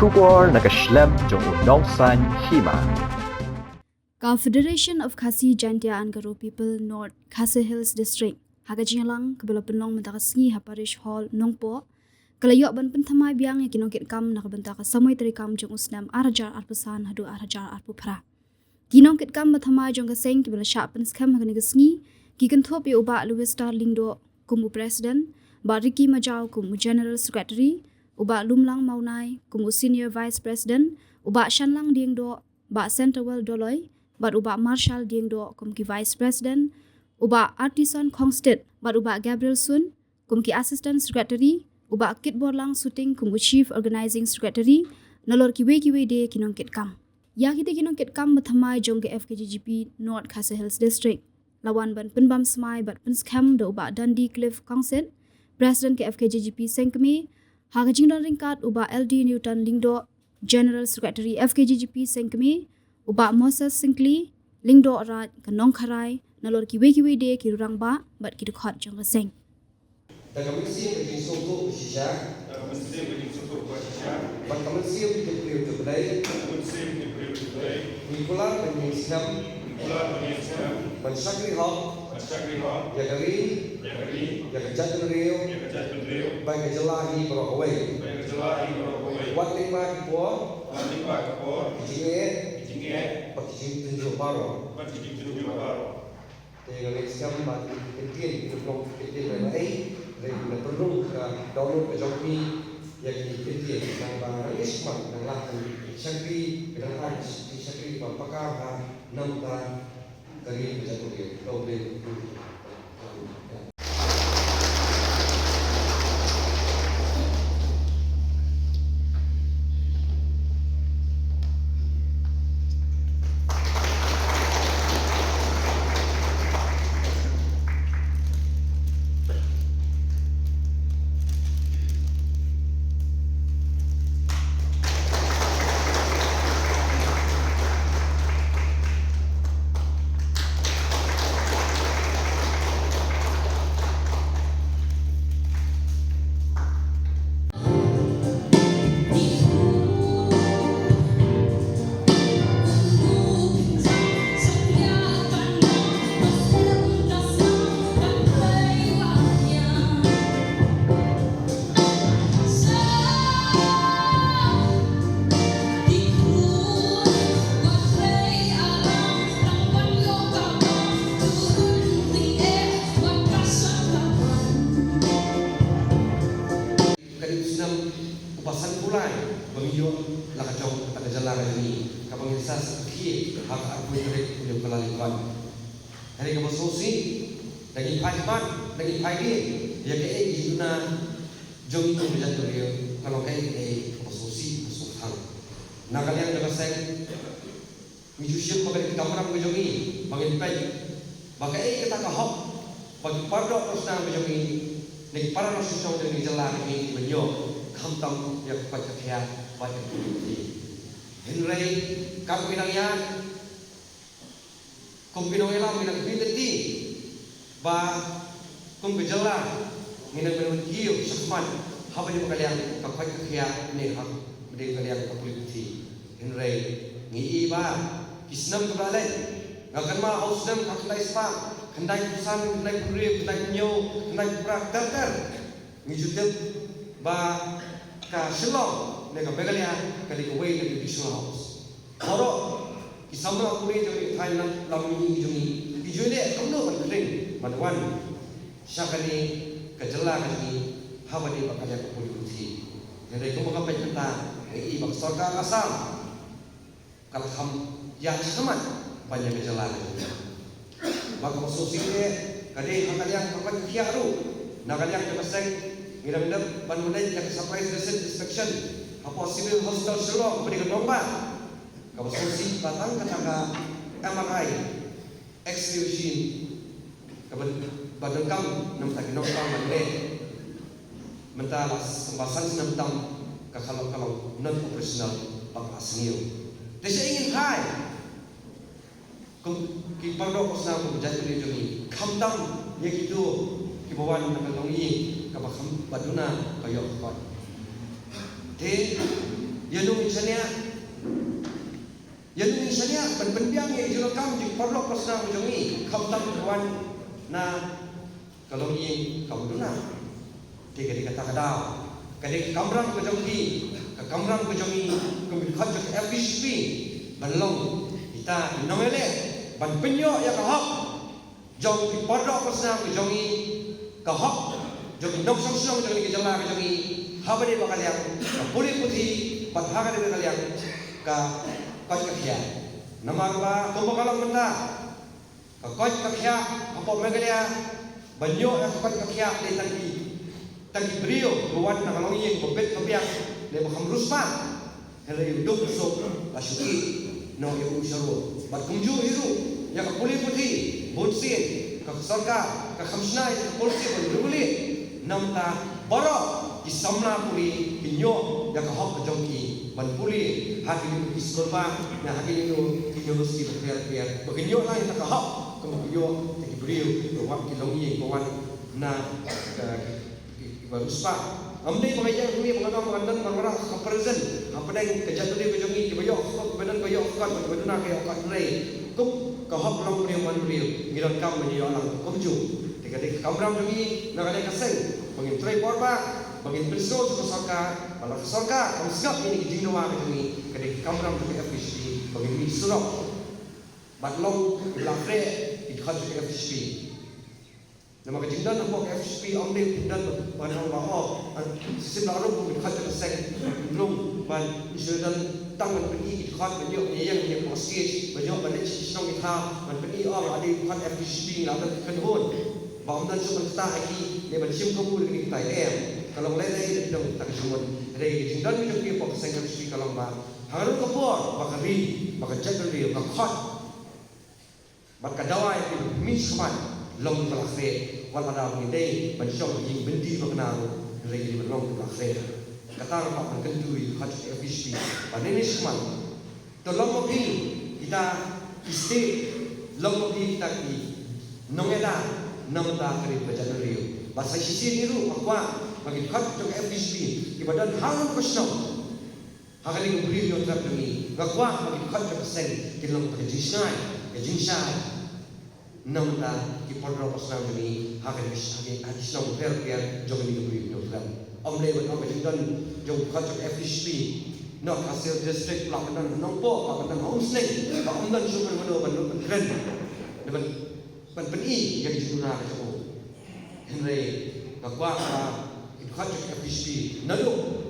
Shubor Nakashlem Jong Nongsan Hima. Confederation of Khasi Jantia Angaro People North Khasi Hills District Hagajingalang Kabela Penong Mentakasngi Haparish Hall Nongpo Kalayok ban pentamai biang yang kinongkit kam nakabenta ka samoi terikam jong usnam arajar arpusan hadu arajar arpupra kinongkit kam bathamai jong kaseng kibela shapen skam hagani gasngi kikenthop ye uba Louis Starling do kumu president Bariki Majau kumu general secretary uba Lumlang Maunai kumu senior vice president uba Shanlang Dieng do ba Centerwell Doloi bat uba Marshall Dieng do kumki vice president uba Artisan Kongsted bat uba Gabriel Sun kumki assistant secretary uba Kit Borlang Suting kumku chief organizing secretary nalor kiwe de kinongkit kam ya kita kinongkit kam bathamai jong ke FKGGP North Khasi Hills District lawan ban penbam smai bat penskam do uba Dundee Cliff Kongsted president ke FKGGP Sengkemi hagajingdan ringkat uba LD Newton Lingdo general secretary FKGGP Sengkemi uba Moses Sinclair Lingdo Raj kanong kharai nalor kiwe de kirurang ba bat kidukhat jong seng Tagamisi maging suko siya. Pagkamisi maging priyo tublay. Mikular maging siyam. Mansakri hop. Yagari. Yagajatan riyo. Bagajalahi barokaway. Wating magipo. Kijinge. Pakijing tunjuk baro. Dengan siyam bagi ketian untuk ketian lain. Mereka perlu download ke Shopee yang diketian dengan barang ismat dan lakukan syakri dengan harus di syakri berpakar nampak dari penjatuh download. Upasan pulai bangyo lakajong tagajalaga ni kapang isa sa kaki hak aku interik udah kelalipan hari kemusosi daging pajman daging pagi ya kayak guna jom itu menjadi dia kalau kayak kemusosi kemusosan nah kalian dapat saya mijusyuk pakai kamera menjogi bangin pay bagai kita kahok bagi pardok terus nang menjogi nek para nasusong dengan jalaga ni banyo kamtam yang baca kaya baca bukti. Henry kamu bilang ya, kumpino elam bilang bileti, kumbejala minang minang kiyo sakman, haba ni kalian kapai kaya ni hak mending kalian kapuliti. Henry ngi iba kisnam kebalai, ngakan ma hausnam kaklai spa, kendai kusan, kendai kurip, kendai kunyo, kendai prak dar, ngi judep ka Shillong nega begalia kali ko way nega Visual House horo isamra kuri jori Thailand lamini joni bijole kamno ban kring manwan syakali kajala kali habani bakaya ko polisi nere ko mga pagkata ay ibang sarga kasam kalham ya saman banyak kajala maka masosile kali hakalian kapan kiaru nakalian kapaseng Ngiram-ngiram ban-banay yang surprise recent inspection apa civil hospital Shillong berikan domba kalau solusi batang katakan MRI X-ray machine badengkam nam tak nombang mande mentalas pembahasan senam kalau non operasional operasional desa ingin hai ki pardok osna ko jatuh di joni khamdam ye kitu ki bawan nakatong i kabakam baduna kayo kot te ye Yanung insania penbiang yang jual kam di perlok pasna bujongi khamtam kawan na kalau ini kamu duna tiga kata kadau kadek kamrang bujongi kamrang bujongi kami khajak FHP balong kita nomele ban penyo ya kahak jong di perlok pasna bujongi kahak jong dok sang bujongi kejala bujongi habade bakal yang boleh putih bat hakade bakal yang ka kau kerja, nama apa? Kau kalau benda, kau kerja, apa mereka banyak yang kau kerja di tadi beliau buat nak kalau ini bebet kebiak, dia bukan rusman, hele hidup besok, asyik, no ibu syaru, bat kumju hiru, yang kau boleh putih, bonsin, kau sarka, kau khamsnai, kau polisi boleh, namta borok, kisamna puri, inyo, yang kau hak kejongki, ban puri. Hakim iskolba na hakim itu universiti berpiar beginyo lah yang tak hak kemudian tadi beliau buat kilongi kawan na baruspa amne pengajar kami mengenal mengenal marah present apa yang kejatuh dia bejongi bayok badan bayok kan badan nak kayak kan rei kum kahap long beliau ngiran kam menyo alang kumju tiga kamram lagi nak ada kaseng bangin tray porba bangin priso saka kalau sorka kamu siap ini dijinoa bejongi kadek kamram tu FHP bagi mi surau batlong belakre ikhat FHP nama kejindan nampak FHP ambil dan banang bahaw sistem lalu pun ikhat seng belum ban isu dan tangan pergi ikhat banyak yang postage banyak banyak sistem kita ban pergi ada ikhat FHP lalu kenhun bawam dan cuma kita lagi dia bercium kabul dengan kita kalau mulai dari dong tak cuma dari kejindan itu dia pakai seng FHP kalau bah harus kepor, bakari, bakal jadi bakal, bakal dawai itu misman, long belakre, walau ini bencong yang bendi berkenal, lagi long belakre. Kata apa berkendui hati FHP, pada ini misman, tolong mobil kita isti, long mobil kita di nongeda, namda kari berjalan rio. Bahasa sisi niru apa bagi hati FHP, ibadah hal kosong. Hakali ko beri yo trap ni gakwa bagi khat ka sen kilong ka jinsai namda ki podro pasna ni hakali shagi additional per jog ni beri yo trap omle ban om jindan jog khat ka FHP no Hasil district lakukan nompo lakukan homestay ba umdan suman mano ban kren ban beni yang diguna ka jo henry gakwa ka khat ka FHP nalo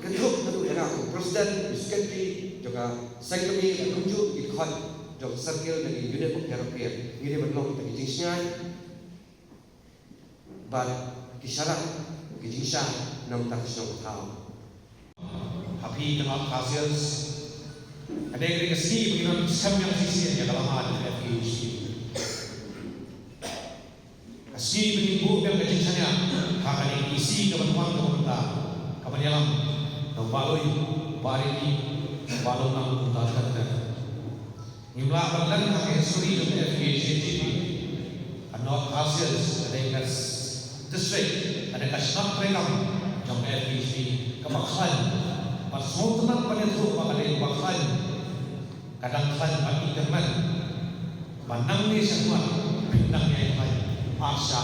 Kedua itu adalah Presiden, Sekretari, juga Sekretari dan Kunjung ikut juga Circle dari Unit Pengharapan. Ini berlaku dari jenisnya, bad kisyarat, kisah enam tahun tahun. Happy dengan hasil. Ada yang kesini begini sembilan sisi yang dalam hal FHP. Kesini begini bukan kejenisnya, akan diisi kebetulan kebetulan. Kapanyalam baloi barini balon nang utara nimla bandan ka history of FHP anok hasil ada yang district ada kasnap program jom FHP kemakhan pasal teman penentu bakal bakhan kadang-kadang bagi teman pandang ni semua bintang yang lain asa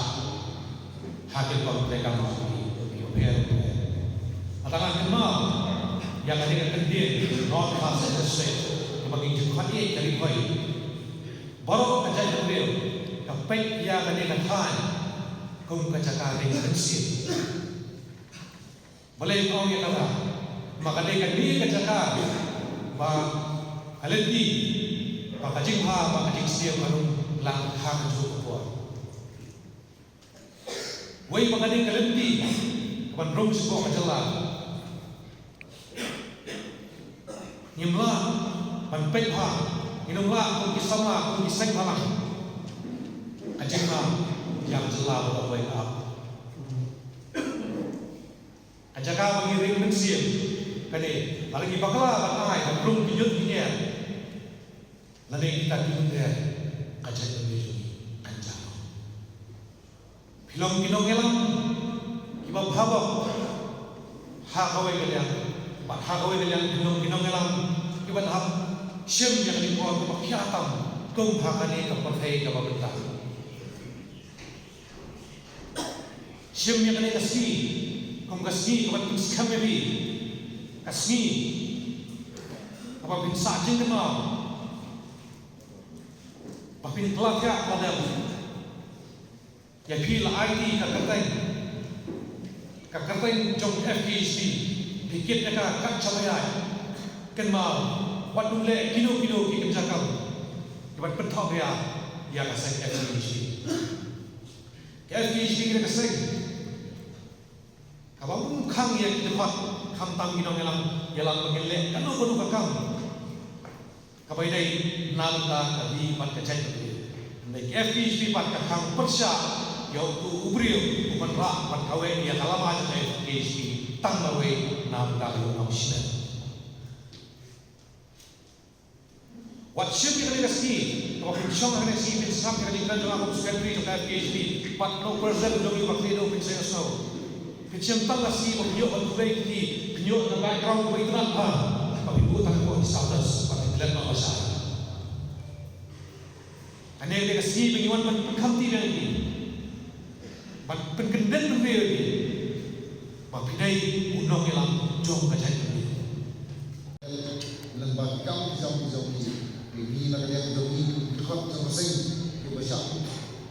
hasil program ini Atangan kenal yang ada kendiri North Coast District bagi jukati dari koi baru aja beliau kapek yang ada kan kau kacaka dengan sih boleh kau yang apa maka dia kendiri kacaka ba alenti ba kajingha ba kajingsia baru lang hang cukup woi maka dia kendiri kapan rom sebuah majalah Nimla, panpekha, inumla, kung kisama, kung iseng halang, kajengha, yang jelas pada wake up. Kajaka mengiring mensiam, kani, lagi bakla, batai, dan belum pijut punya. Lalu kita pijut dia, kajak menjadi kanjang. Film kinong elang, kibab habak, hakawai kalian, bat hakawai kalian gunung ngelam, ibat hap siem yang dibuat ke makiatam, kum hakani ke partai ke babentah. Siem yang kini kasih, kum kasih ke bat pinskam bebi, kasih, apa pinsak jeng kenal, papin pelakya padam, ya pil IT kakateng jong FKHD dikit mereka kat cabayai kenal wadung le kilo ki kenjakam dapat pentok ya kasih FKHD kita kasih kabang kang ya kita dapat kam tang ginong yalang pengele kanu kono kakam kabai dai nalta kadi pat kacai tu nek FKHD pat kakam persya yau tu ubrio uman rak pat kawe ya kalama aja FKHD tang bawe nam dalu nam sina wat ship kita kasih kalau pinjam kita kasih pinjam kita dikan jangan aku secretary to FKHD pat no person dong you bakti no pinjam snow pinjam tang kasih penyo ban kubai kiti penyo na background kubai tu apa tapi bu tang ko status pat plan no asa ane dia kasih penjuan penkam tidak ini penkenden berbeda ni, bapinai unong elam jom kacai ni. Lembaga kami jam ini nak lihat jam ini dekat sama saya di besar.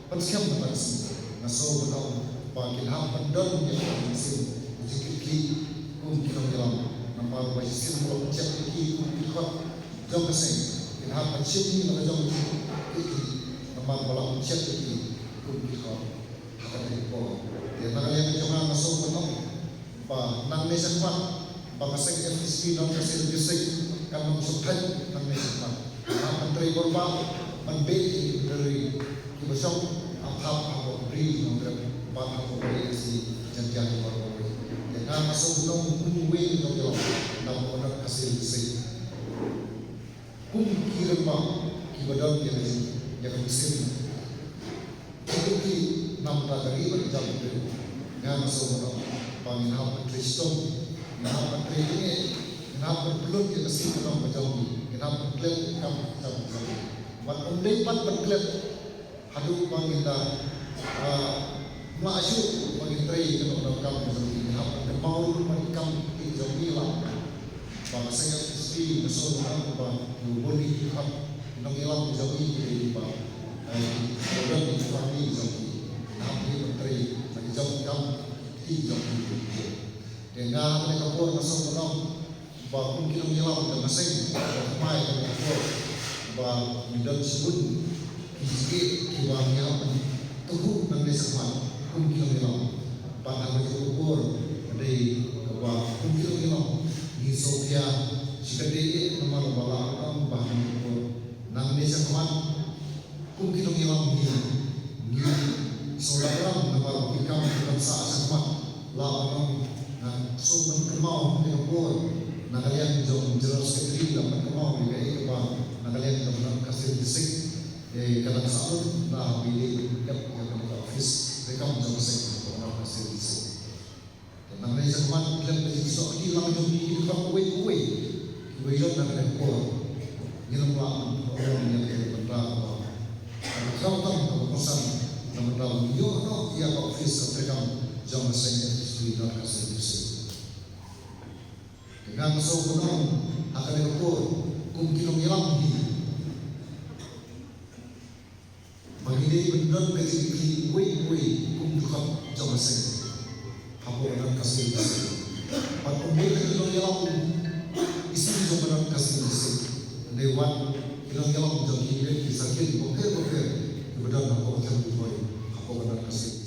Pensiam dapat sih, naso betul bagi ham pendon yang masih jikiki kita bilang nampak masih belum cek lagi dekat jam saya. Ham pensiam ini nak jam ini nampak belum cek lagi kita. Dia nak lihat macam masuk betul, nang nasi kuat, bangsa FSP nang nasi bisik, kalau masuk kan nang nasi kuat. Menteri berubah, membeli dari kibasok, apa beri nang berapa beri si janjian berapa. Dia masuk betul, kumui nang jalan, nang benar hasil bisik. Kirim kibadan dia yang bisik. Jadi nam ragari berjam itu, ngan semua panggil ham Kristus, nam menteri ini, nam berpelut yang kasih kenal berjam ini, nam berpelut kam jam. Wan umdepan berpelut, hadu panggil dah, melayu panggil teri kenal kam berjam ini, nam bermau panggil kam di jam ini lah. Bangsa yang mesti mesum nam berbudi ham, nam ilam jam ini di bawah. Orang di kami jauh, nabi menteri bagi jauh kami jauh dengan mereka pun masuk dalam bahwa mungkin menyelam dan masing ramai dan kapur bahwa minat sebut kisi kiwangnya tubuh dan desakan mungkin menyelam pada mereka kapur dari bahwa mungkin menyelam di Sofia sikadei nama bala orang bahkan kapur nang desakan mungkin mengilang ni seorang nama ikam bangsa asmat lawan suman kemau dengan bor nakalian jom jelas sekali dapat kemau di apa nakalian dapat kasih bisik kadang sahur nah pilih yang ada office rekam jom sekali orang kasih bisik dan nakalian asmat dan besok di lang jom di dekat kuwe jom nakalian bor yang orang yang berbeda kau tahu keputusan nama dalam yo no ia office terkam jam saya itu dan kasih bisik dengan masuk gunung akan diukur mungkin mengilang di bagi dia benar kecil kue kumpulan jam saya hampir dan kasih bisik pada umumnya mengilang isi jam dan kasih bisik dewan mengilang jam ini disakit bukan benar nak kau jangan buat apa benar kasih